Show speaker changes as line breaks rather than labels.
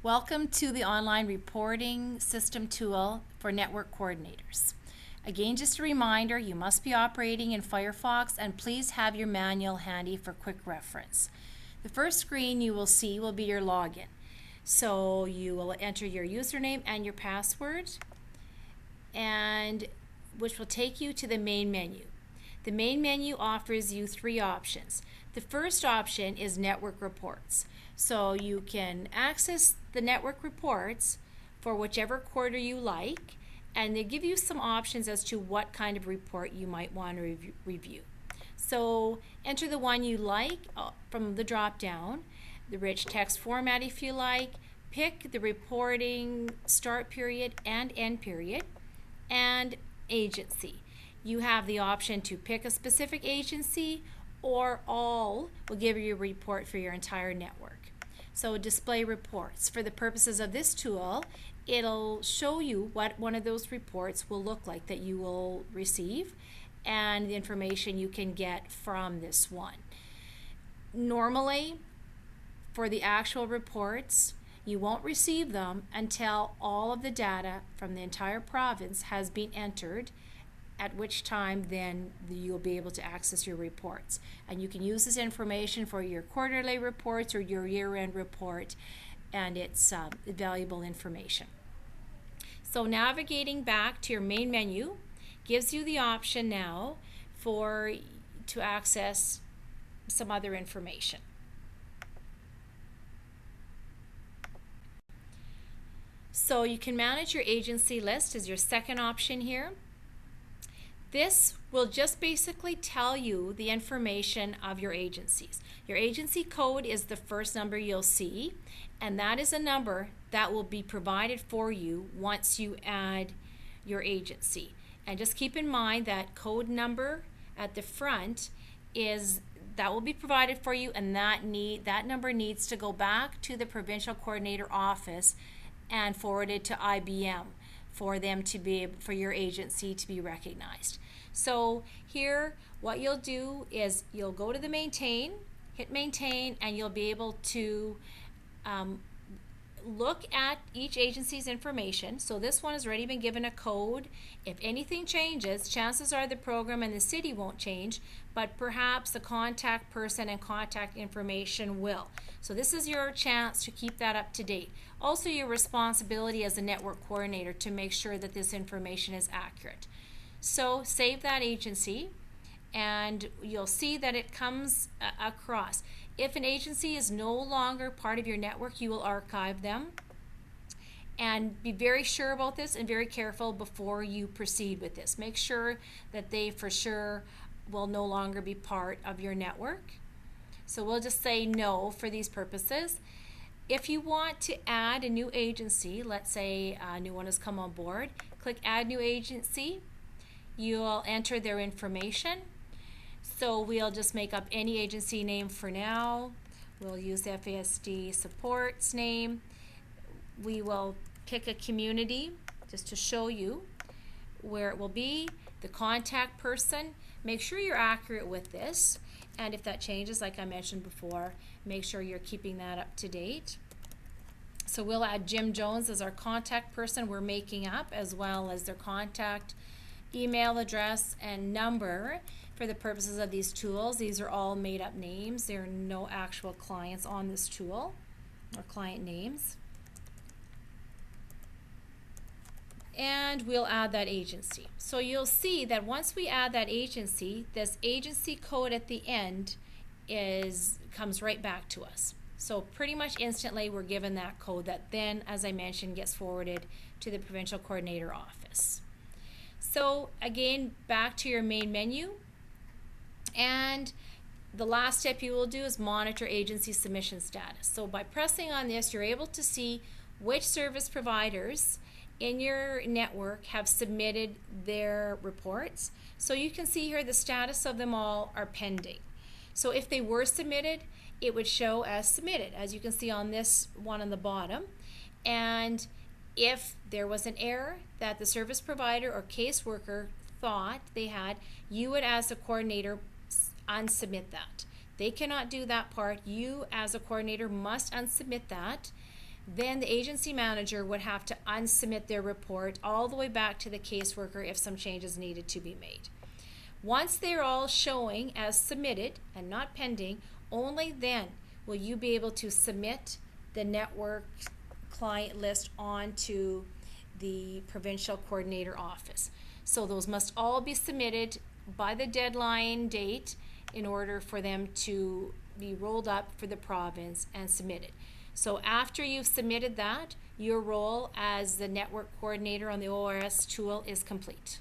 Welcome to the Online Reporting System tool for Network Coordinators. Again, just a reminder, you must be operating in Firefox and please have your manual handy for quick reference. The first screen you will see will be your login. So you will enter your username and your password, and which will take you to the main menu. The main menu offers you three options. The first option is Network Reports. So you can access the network reports for whichever quarter you like, and they give you some options as to what kind of report you might want to review. So enter the one you like from the drop down, the rich text format if you like, pick the reporting start period and end period, and agency. You have the option to pick a specific agency, or all will give you a report for your entire network. So display reports. For the purposes of this tool, it'll show you what one of those reports will look like that you will receive and the information you can get from this one. Normally, for the actual reports, you won't receive them until all of the data from the entire province has been entered, at which time then you'll be able to access your reports. And you can use this information for your quarterly reports or your year-end report, and it's valuable information. So navigating back to your main menu gives you the option now to access some other information. So you can manage your agency list as your second option here. This will just basically tell you the information of your agencies. Your agency code is the first number you'll see, and that is a number that will be provided for you once you add your agency. And just keep in mind that code number at the front that will be provided for you, and that number needs to go back to the provincial coordinator office and forwarded to IBM for your agency to be recognized. So here what you'll do is you'll go to the hit maintain, and you'll be able to look at each agency's information. So this one has already been given a code. If anything changes, chances are the program and the city won't change, but perhaps the contact person and contact information will. So this is your chance to keep that up to date. Also your responsibility as a network coordinator to make sure that this information is accurate. So save that agency, and you'll see that it comes across. If an agency is no longer part of your network, you will archive them. And be very sure about this and very careful before you proceed with this. Make sure that they for sure will no longer be part of your network. So we'll just say no for these purposes. If you want to add a new agency, let's say a new one has come on board, click Add New Agency. You'll enter their information. So we'll just make up any agency name for now. We'll use the FASD supports name. We will pick a community just to show you where it will be, the contact person. Make sure you're accurate with this, and if that changes, like I mentioned before, make sure you're keeping that up to date. So we'll add Jim Jones as our contact person we're making up, as well as their contact email address and number. For the purposes of these tools, these are all made up names. There are no actual clients on this tool or client names. And we'll add that agency. So you'll see that once we add that agency, this agency code at the end comes right back to us. So pretty much instantly we're given that code that then, as I mentioned, gets forwarded to the provincial coordinator office. So again, back to your main menu, and the last step you will do is monitor agency submission status. So by pressing on this, you're able to see which service providers in your network have submitted their reports. So you can see here the status of them all are pending. So if they were submitted, it would show as submitted, as you can see on this one on the bottom. And if there was an error that the service provider or caseworker thought they had, you would, as a coordinator, unsubmit that. They cannot do that part. You, as a coordinator, must unsubmit that then the agency manager would have to unsubmit their report all the way back to the caseworker if some changes needed to be made. Once they're all showing as submitted and not pending, only then will you be able to submit the network client list onto the provincial coordinator office. So those must all be submitted by the deadline date in order for them to be rolled up for the province and submitted. So after you've submitted that, your role as the network coordinator on the ORS tool is complete.